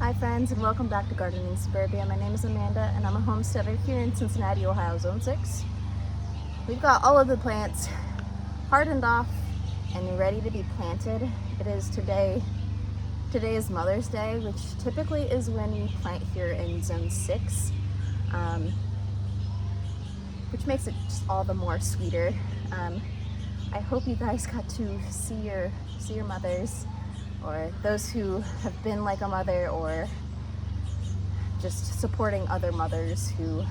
Hi friends, and welcome back to Gardening Suburbia. My name is Amanda and I'm a homesteader here in Cincinnati, Ohio, Zone 6. We've got all of the plants hardened off and ready to be planted. Today is Mother's Day, which typically is when we plant here in Zone 6, which makes it just all the more sweeter. I hope you guys got to see your mothers, or those who have been like a mother, or just supporting other mothers who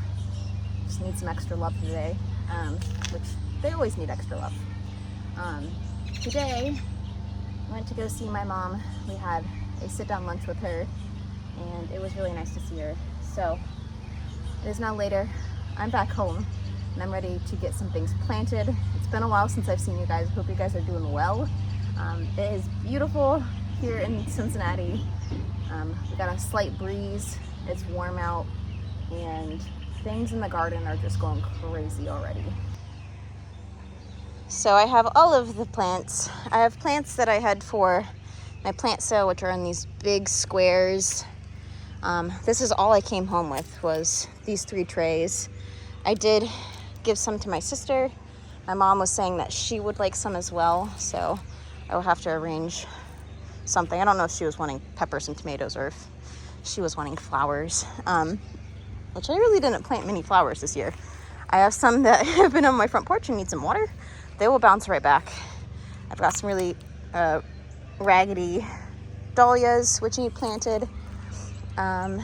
just need some extra love today, which they always need extra love. Today, I went to go see my mom. We had a sit-down lunch with her, and it was really nice to see her. So, it is now later. I'm back home, and I'm ready to get some things planted. It's been a while since I've seen you guys. Hope you guys are doing well. It is beautiful here in Cincinnati. We got a slight breeze, it's warm out, and things in the garden are just going crazy already. So I have all of the plants. I have plants that I had for my plant sale, which are in these big squares. This is all I came home with, was these 3 trays. I did give some to my sister. My mom was saying that she would like some as well, so I will have to arrange something. I don't know if she was wanting peppers and tomatoes or if she was wanting flowers, which I really didn't plant many flowers this year. I have some that have been on my front porch and need some water. They will bounce right back. I've got some really raggedy dahlias which need planted. Yeah,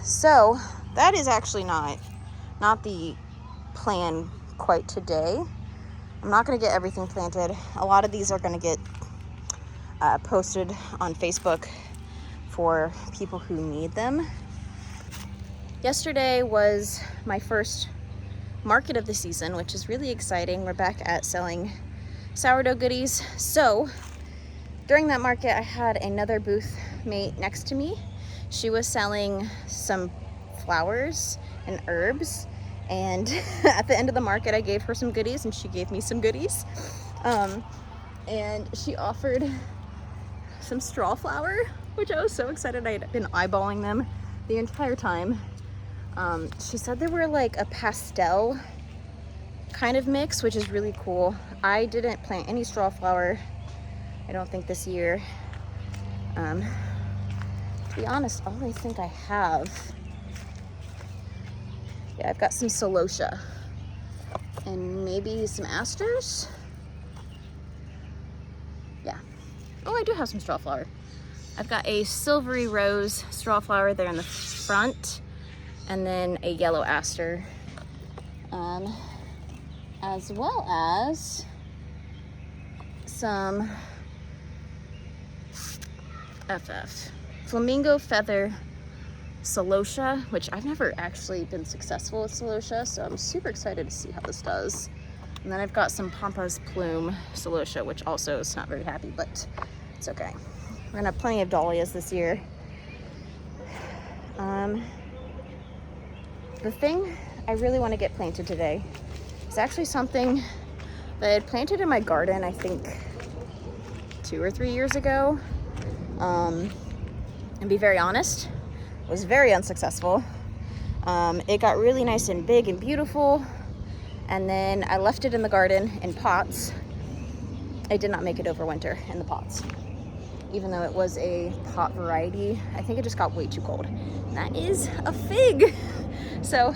so that is actually not the plan quite today. I'm not going to get everything planted. A lot of these are going to get posted on Facebook for people who need them. Yesterday was my first market of the season, which is really exciting. We're back at selling sourdough goodies. So during that market, I had another booth mate next to me. She was selling some flowers and herbs, and at the end of the market I gave her some goodies and she gave me some goodies, and she offered some straw flower, which I was so excited. I had been eyeballing them the entire time. She said they were like a pastel kind of mix, which is really cool. I didn't plant any straw flower, I don't think, this year. To be honest, all I think I have, yeah, I've got some celosia and maybe some asters. Yeah. Oh, I do have some straw flower. I've got a silvery rose straw flower there in the front, and then a yellow aster, as well as some flamingo feather celosia, which I've never actually been successful with celosia, so I'm super excited to see how this does. And then I've got some pampas plume celosia, which also is not very happy, but it's okay. We're gonna have plenty of dahlias this year. The thing I really want to get planted today is actually something that I had planted in my garden, I think 2 or 3 years ago. And be very honest, it was very unsuccessful. It got really nice and big and beautiful, and then I left it in the garden in pots. I did not make it over winter in the pots, even though it was a pot variety. I think it just got way too cold. And that is a fig. So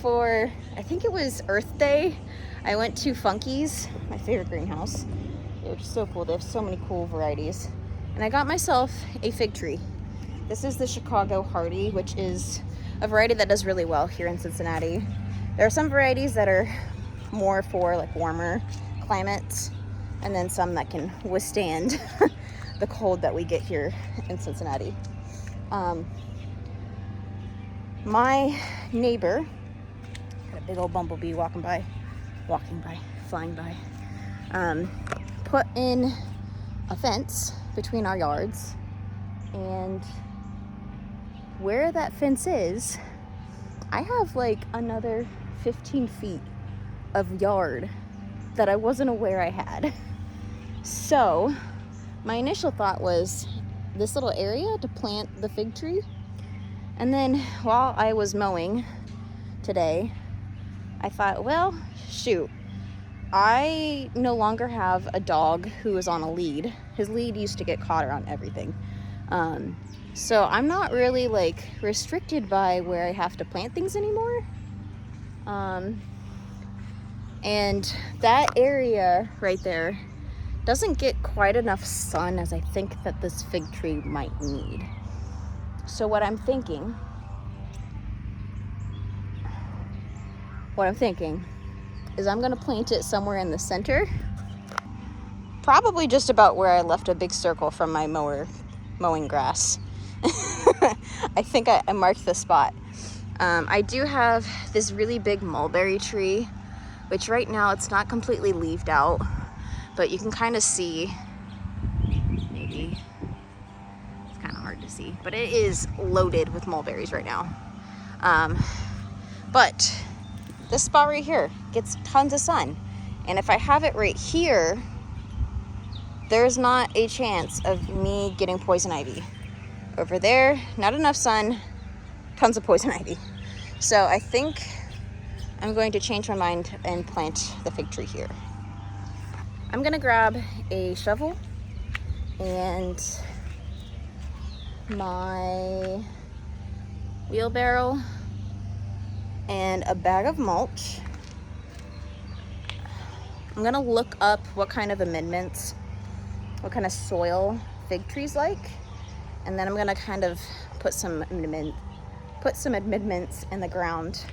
for, I think it was Earth Day, I went to Funky's, my favorite greenhouse. They were just so cool. They have so many cool varieties. And I got myself a fig tree. This is the Chicago Hardy, which is a variety that does really well here in Cincinnati. There are some varieties that are more for like warmer climates, and then some that can withstand the cold that we get here in Cincinnati. My neighbor, got a big old bumblebee flying by, put in a fence between our yards, and where that fence is, I have like another 15 feet of yard that I wasn't aware I had. So my initial thought was, this little area to plant the fig tree. And then while I was mowing today, I thought, well, shoot, I no longer have a dog who is on a lead. His lead used to get caught around everything. So I'm not really like restricted by where I have to plant things anymore. And that area right there doesn't get quite enough sun as I think that this fig tree might need. So what I'm thinking is I'm gonna plant it somewhere in the center, probably just about where I left a big circle from my mowing grass. I think I marked the spot. I do have this really big mulberry tree, which right now it's not completely leaved out, but you can kind of see, maybe, it's kind of hard to see, but it is loaded with mulberries right now. But this spot right here gets tons of sun. And if I have it right here, there's not a chance of me getting poison ivy. Over there, not enough sun, tons of poison ivy. So I think I'm going to change my mind and plant the fig tree here. I'm gonna grab a shovel and my wheelbarrow and a bag of mulch. I'm gonna look up what kind of amendments, what kind of soil fig trees like, and then I'm gonna kind of put some amendments in the ground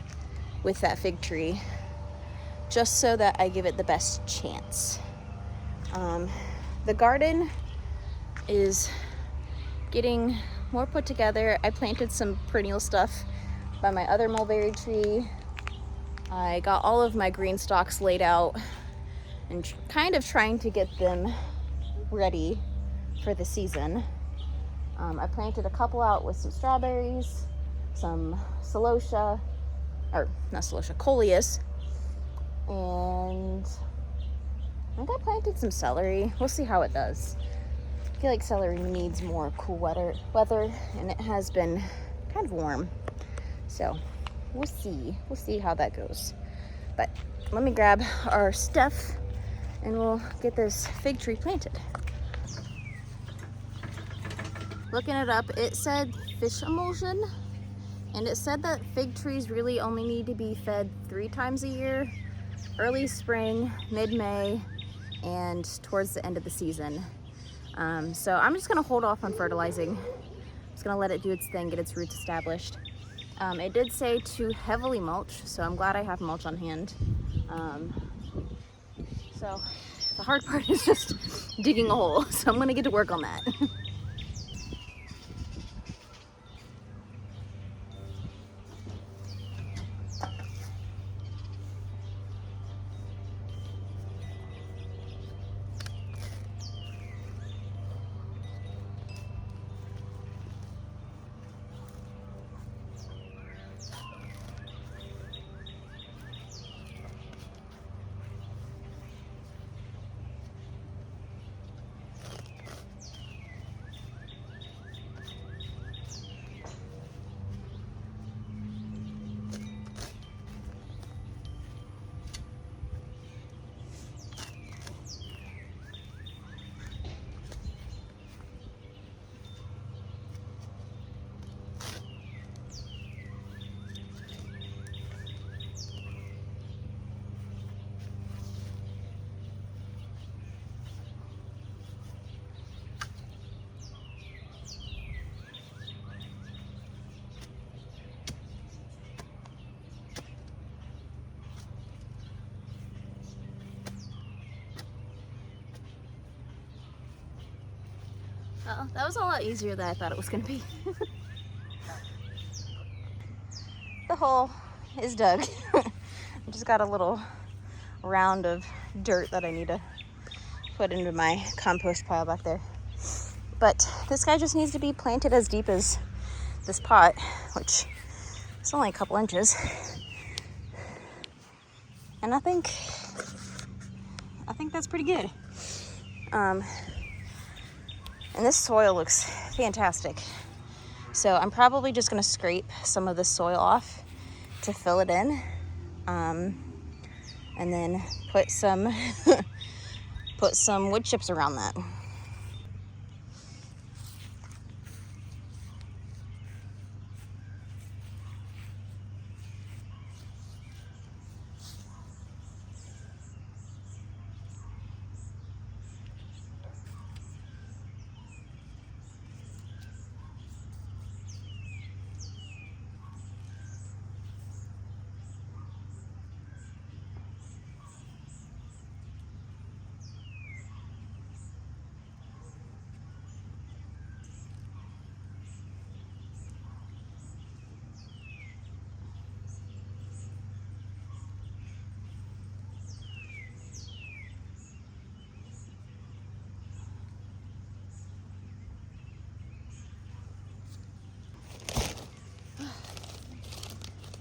with that fig tree, just so that I give it the best chance. The garden is getting more put together. I planted some perennial stuff by my other mulberry tree. I got all of my green stalks laid out and kind of trying to get them ready for the season. I planted a couple out with some strawberries, some coleus, and I think I planted some celery. We'll see how it does. I feel like celery needs more cool weather, and it has been kind of warm. So we'll see how that goes. But let me grab our stuff and we'll get this fig tree planted. Looking it up, it said fish emulsion, and it said that fig trees really only need to be fed 3 times a year: early spring, mid-May, and towards the end of the season. So I'm just gonna hold off on fertilizing. Just gonna let it do its thing, get its roots established. It did say to heavily mulch, so I'm glad I have mulch on hand. So the hard part is just digging a hole, so I'm gonna get to work on that. Well, that was a lot easier than I thought it was gonna be. The hole is dug. I just got a little round of dirt that I need to put into my compost pile back there. But this guy just needs to be planted as deep as this pot, which is only a couple inches. And I think that's pretty good. And this soil looks fantastic. So I'm probably just gonna scrape some of the soil off to fill it in. And then put some put some wood chips around that.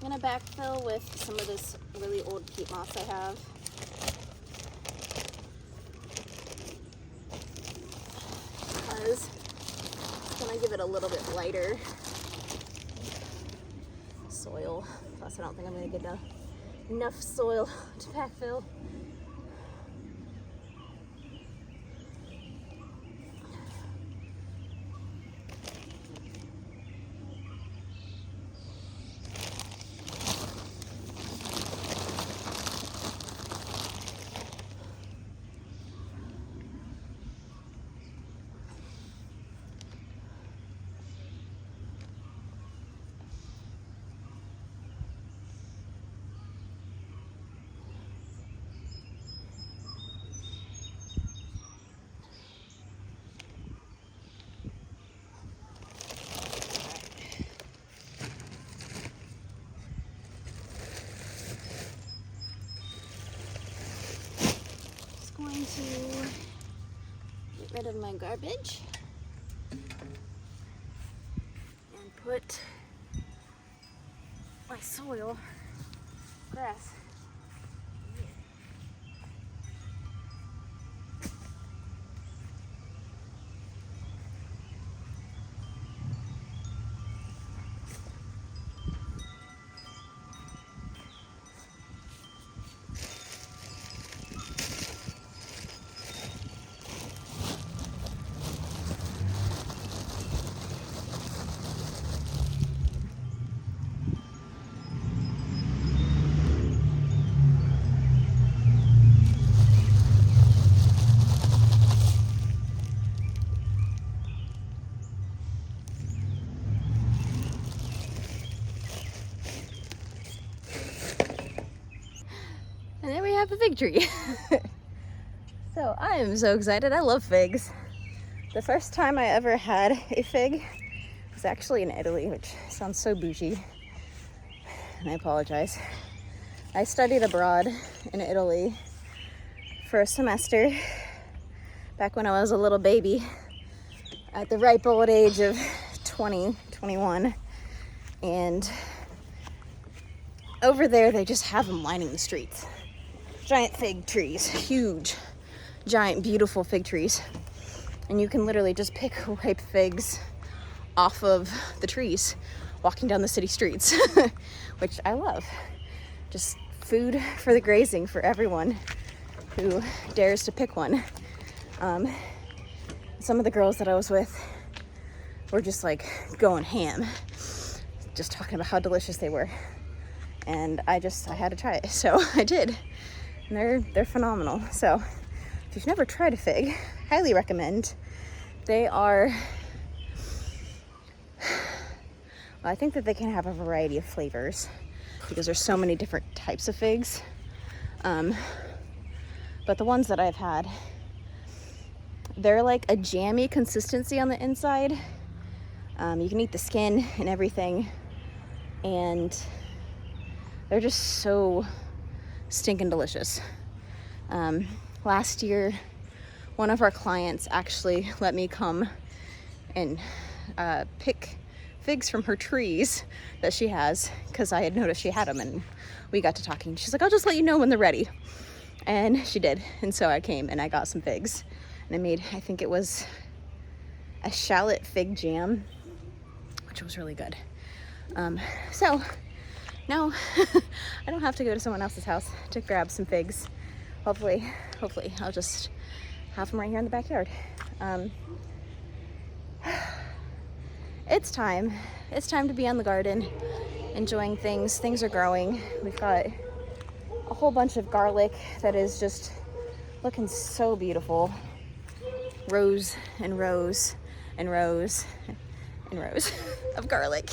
I'm gonna backfill with some of this really old peat moss I have. Because it's gonna give it a little bit lighter soil. Plus I don't think I'm gonna get enough soil to backfill. Going to get rid of my garbage and put my soil, grass. And there we have a fig tree. So I am so excited. I love figs. The first time I ever had a fig was actually in Italy, which sounds so bougie, and I apologize. I studied abroad in Italy for a semester back when I was a little baby at the ripe old age of 20, 21. And over there, they just have them lining the streets. Giant fig trees, huge, giant, beautiful fig trees. And you can literally just pick ripe figs off of the trees walking down the city streets, which I love. Just food for the grazing for everyone who dares to pick one. Some of the girls that I was with were just like going ham, just talking about how delicious they were. And I had to try it, so I did. And they're phenomenal. So if you've never tried a fig, highly recommend. They are, well, I think that they can have a variety of flavors because there's so many different types of figs. But the ones that I've had, they're like a jammy consistency on the inside. You can eat the skin and everything, and they're just so stinking delicious. Last year, one of our clients actually let me come and pick figs from her trees that she has, because I had noticed she had them, and we got to talking. She's like, I'll just let you know when they're ready. And she did. And so I came and I got some figs, and I made, I think it was a shallot fig jam, which was really good. So now I don't have to go to someone else's house to grab some figs. Hopefully I'll just have them right here in the backyard. It's time to be on the garden, enjoying things. Things are growing. We've got a whole bunch of garlic that is just looking so beautiful. Rows and rows and rows and rows of garlic.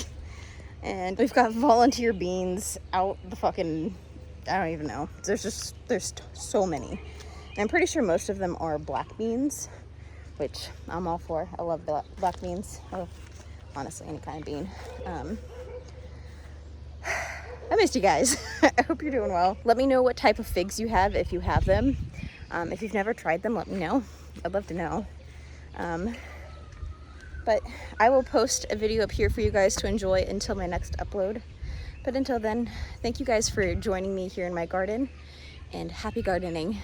And we've got volunteer beans out the fucking, I don't even know. There's so many. And I'm pretty sure most of them are black beans, which I'm all for. I love black beans. Oh, honestly, any kind of bean. I missed you guys. I hope you're doing well. Let me know what type of figs you have, if you have them. If you've never tried them, let me know. I'd love to know. But I will post a video up here for you guys to enjoy until my next upload. But until then, thank you guys for joining me here in my garden, and happy gardening.